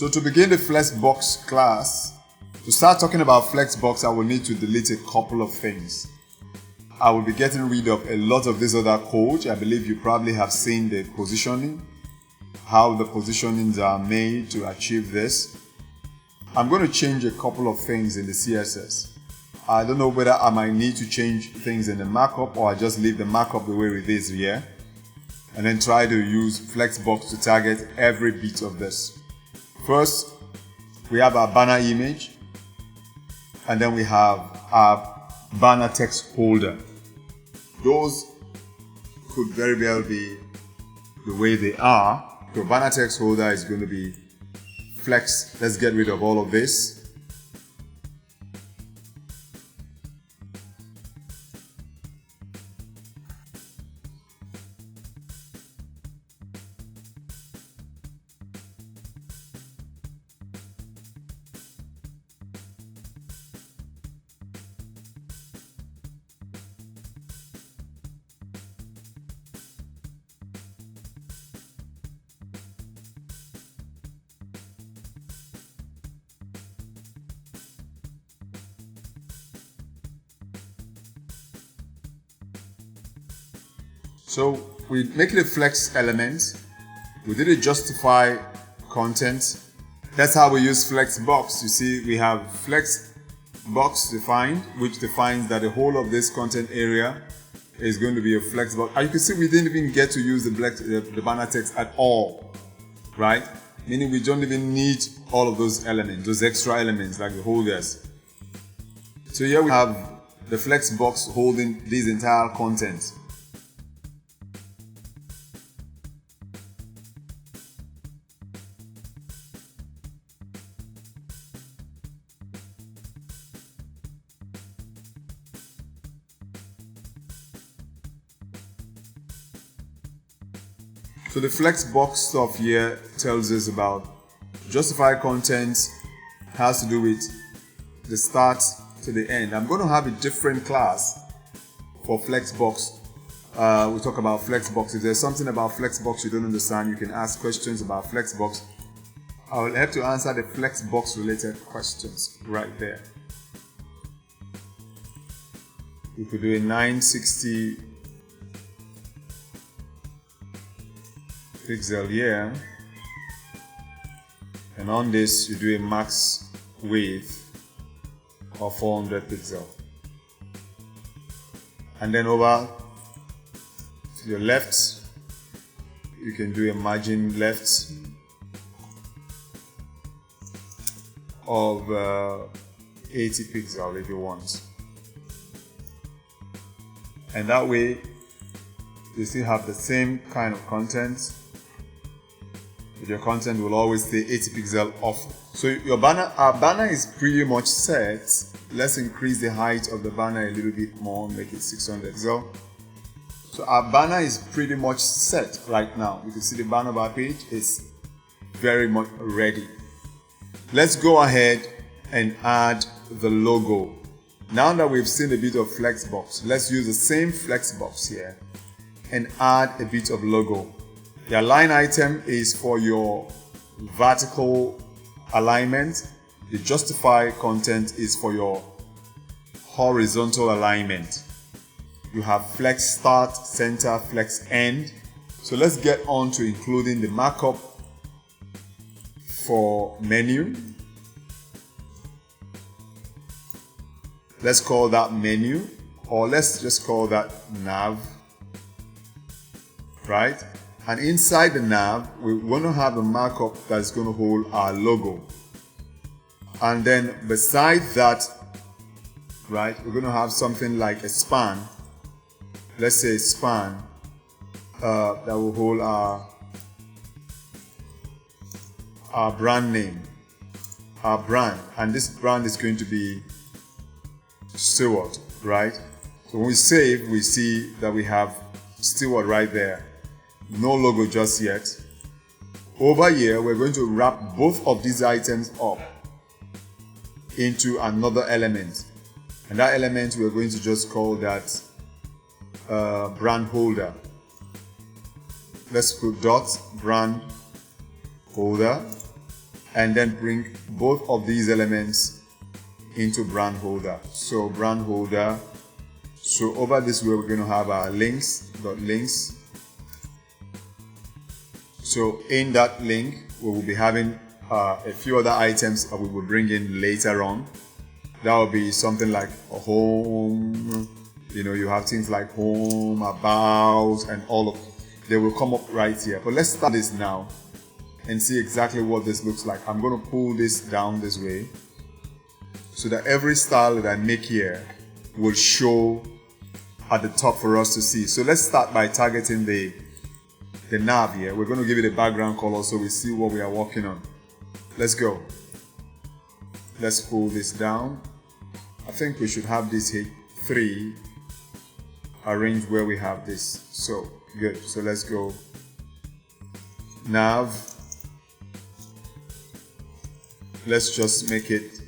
So to begin the Flexbox class, to start talking about Flexbox, I will need to delete a couple of things. I will be getting rid of a lot of this other code. I believe you probably have seen the positioning, how the positionings are made to achieve this. I'm going to change a couple of things in the CSS. I don't know whether I might need to change things in the markup or I just leave the markup the way it is here and then try to use Flexbox to target every bit of this. First, we have our banner image and then we have our banner text holder. Those could very well be the way they are. The banner text holder is going to be flex. Let's get rid of all of this. So we make it a flex element. We did a justify content. That's how we use Flexbox. You see, we have Flexbox defined, which defines that the whole of this content area is going to be a Flexbox. And you can see we didn't even get to use the banner text at all, right? Meaning we don't even need all of those elements, those extra elements like the holders. So here we have the Flexbox holding this entire content. So the Flexbox stuff here tells us about justify content, has to do with the start to the end. I'm going to have a different class for Flexbox. We'll talk about Flexbox. If there's something about Flexbox you don't understand, you can ask questions about Flexbox. I will have to answer the Flexbox related questions right there. We could do a 960 pixel here, and on this you do a max width of 400 pixel, and then over to the left you can do a margin left of 80 pixel if you want, and that way you still have the same kind of content. Your content will always stay 80 pixel off. So your banner, our banner is pretty much set. Let's increase the height of the banner a little bit more, make it 600 pixel. So our banner is pretty much set right now. You can see the banner of our page is very much ready. Let's go ahead and add the logo. Now that we've seen a bit of Flexbox, let's use the same Flexbox here and add a bit of logo. The align item is for your vertical alignment. The justify content is for your horizontal alignment. You have flex start, center, flex end. So let's get on to including the markup for menu. Let's call that menu, or let's just call that nav, right? And inside the nav, we want to have a markup that's going to hold our logo. And then beside that, right, we're going to have something like a span. Let's say a span that will hold our brand name, our brand. And this brand is going to be Steward, right? So when we save, we see that we have Steward right there. No logo just yet. Over here, we're going to wrap both of these items up into another element. And that element, we're going to just call that brand holder. Let's put dot brand holder. and then bring both of these elements into brand holder. So brand holder, so over this way we're going to have our links. So in that link we will be having a few other items that we will bring in later on. That will be something like a home, you have things like home, about, and all of they will come up right here. But let's start this now and see exactly what this looks like. I'm going to pull this down this way so that every style that I make here will show at the top for us to see. So let's start by targeting the nav here. We're going to give it a background color so we see what we are working on. Let's go. Let's pull this down. I think we should have this H3 arranged where we have this. So good. So let's go nav. Let's just make it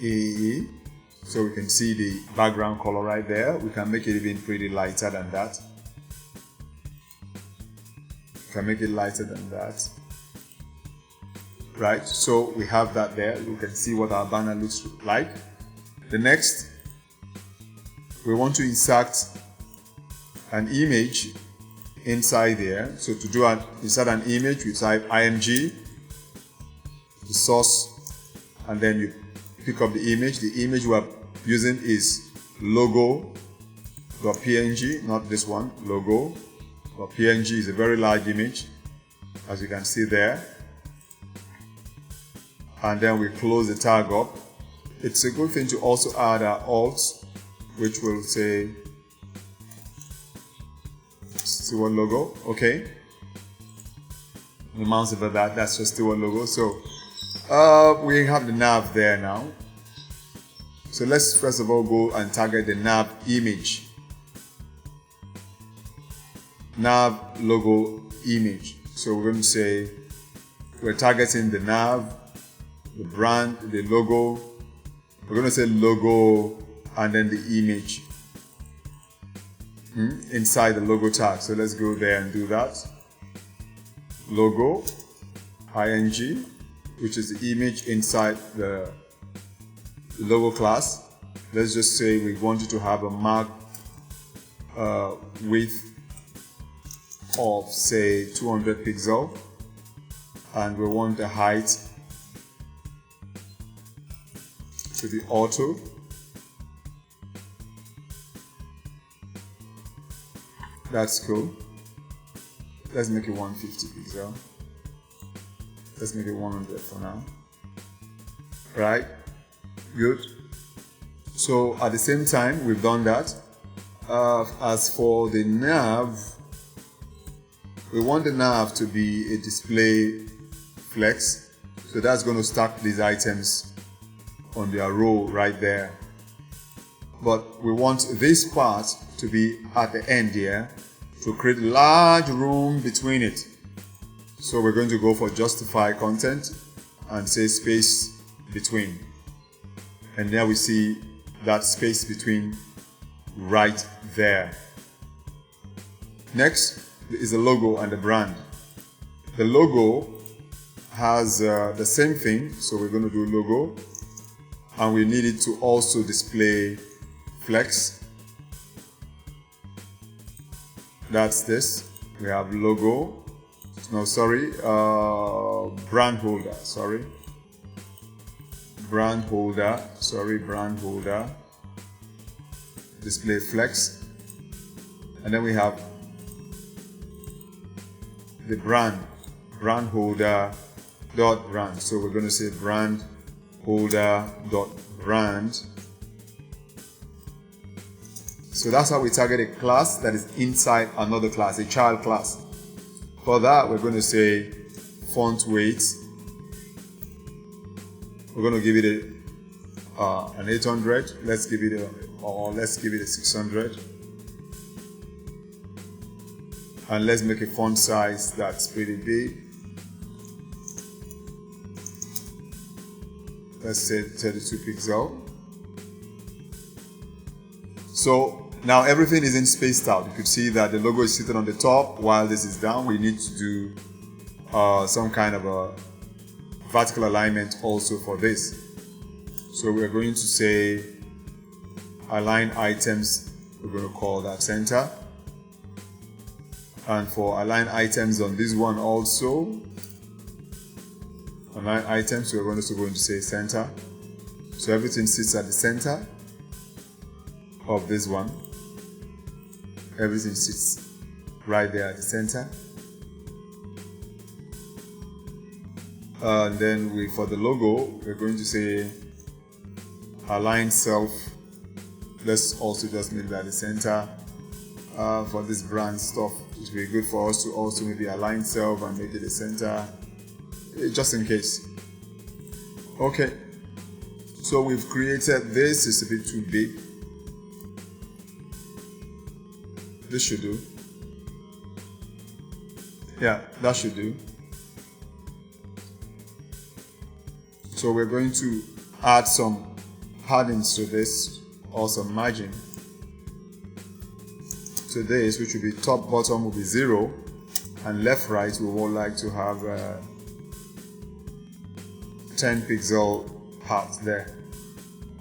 AE so we can see the background color right there. We can make it even pretty lighter than that. We can make it lighter than that. Right, so we have that there. You can see what our banner looks like. The next, we want to insert an image inside there. So to insert an image, we type img, the source, and then you pick up the image. The image we are using is logo.png, not this one, logo.png is a very large image, as you can see there. And then we close the tag up. It's a good thing to also add our alt, which will say Steward logo. Okay. The mouse over that's just Steward logo. So we have the nav there now. So let's first of all go and target the nav image. Nav logo image. So we're going to say we're targeting the nav, the brand, the logo. We're going to say logo and then the image inside the logo tag. So let's go there and do that. Logo, ing, which is the image inside the logo class. Let's just say we wanted to have a mark width of say 200 pixel, and we want the height to be auto. That's cool. Let's make it 150 pixel. Let's make it 100 for now. Right? Good. So at the same time, we've done that. As for the nav, we want the nav to be a display flex. So that's going to stack these items on their row right there. But we want this part to be at the end here to create large room between it. So we're going to go for justify content and say space between. And there we see that space between right there. Next is the logo and the brand. The logo has the same thing, so we're going to do logo, and we need it to also display flex. That's this. We have logo. No, sorry, brand holder. Sorry, brand holder. Sorry, brand holder. Display flex, and then we have the brand holder dot brand. So we're going to say brand holder dot brand. So that's how we target a class that is inside another class, a child class. For that, we're going to say font weight. We're going to give it an 800. Let's give it a 600. And let's make a font size that's pretty big. Let's say 32 pixel. So now everything is in spaced out. You could see that the logo is sitting on the top while this is down. We need to do some kind of a vertical alignment also for this. So we're going to say align items, we're going to call that center. And for align items on this one also, align items, we're also going to say center. So everything sits at the center of this one. Everything sits right there at the center. And then for the logo, we're going to say align self. Let's also just make that the center. For this brand stuff, it will be good for us to also maybe align self and make it the center, just in case. Okay, so we've created this. It's a bit too big. This should do. Yeah, that should do. So we're going to add some paddings to this, or some margin to this, which will be top bottom will be 0, and left right we would like to have 10 pixel part there.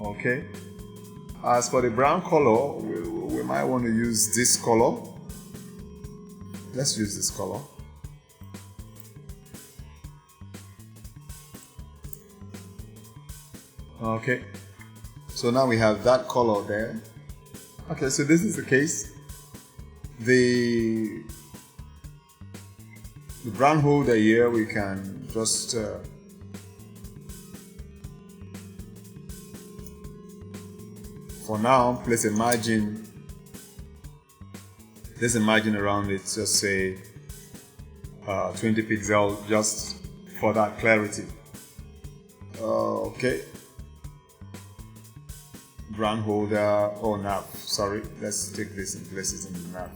Okay. As for the brown color, we might want to use this color. Let's use this color. Okay, so now we have that color there. Okay, so this is the case. The brown holder here, we can just for now place a margin. There's a margin around it, just say 20 pixel, just for that clarity. Okay. Brown holder or nav, sorry, let's take this and place it in the nav.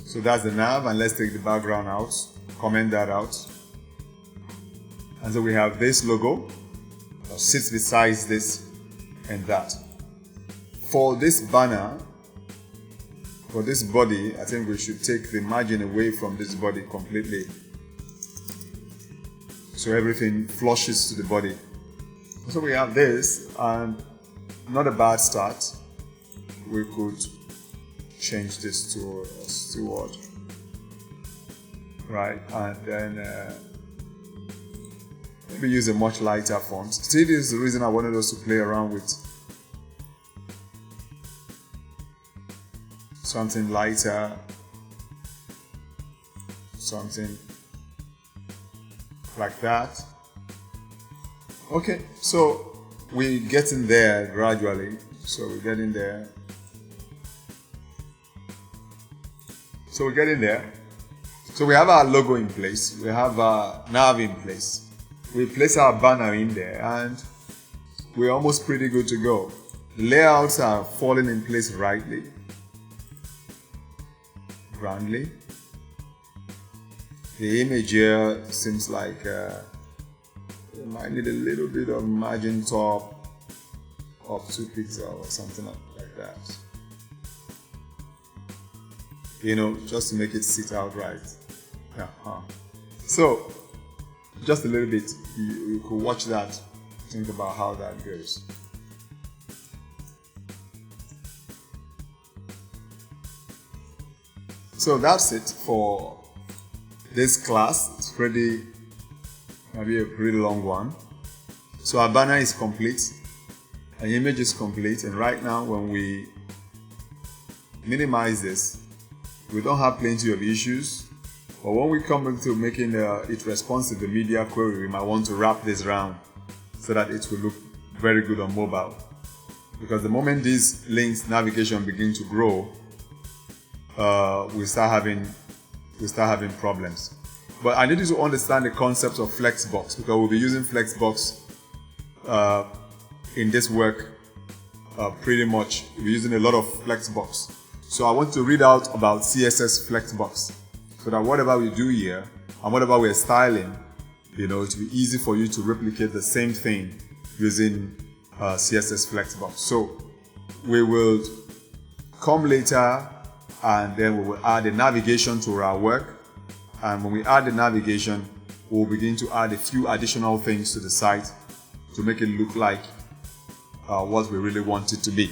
So that's the nav, and let's take the background out, comment that out. And so we have this logo that sits beside this and that. For this banner, for this body, I think we should take the margin away from this body completely, so everything flushes to the body. So we have this, and not a bad start. We could change this to a Steward, right? And then maybe use a much lighter font. See, this is the reason I wanted us to play around with something lighter, something like that. Okay, so we're getting there gradually. So we're getting there. So we have our logo in place. We have our nav in place. We place our banner in there, and we're almost pretty good to go. Layouts are falling in place rightly, grandly. The image here seems like it might need a little bit of margin top of 2 pixels or something like that. You know, just to make it sit out right. So, just a little bit, you could watch that, think about how that goes. So that's it for this class. It's maybe a pretty long one. So our banner is complete, our image is complete, and right now when we minimize this, we don't have plenty of issues. But when we come into making it responsive, the media query, we might want to wrap this around so that it will look very good on mobile. Because the moment these links navigation begin to grow, we start having problems. But I need you to understand the concept of Flexbox, because we'll be using Flexbox in this work pretty much. We're using a lot of Flexbox. So I want to read out about CSS Flexbox, so that whatever we do here and whatever we're styling, it will be easy for you to replicate the same thing using CSS Flexbox. So we will come later and then we will add the navigation to our work. And when we add the navigation, we'll begin to add a few additional things to the site to make it look like what we really want it to be.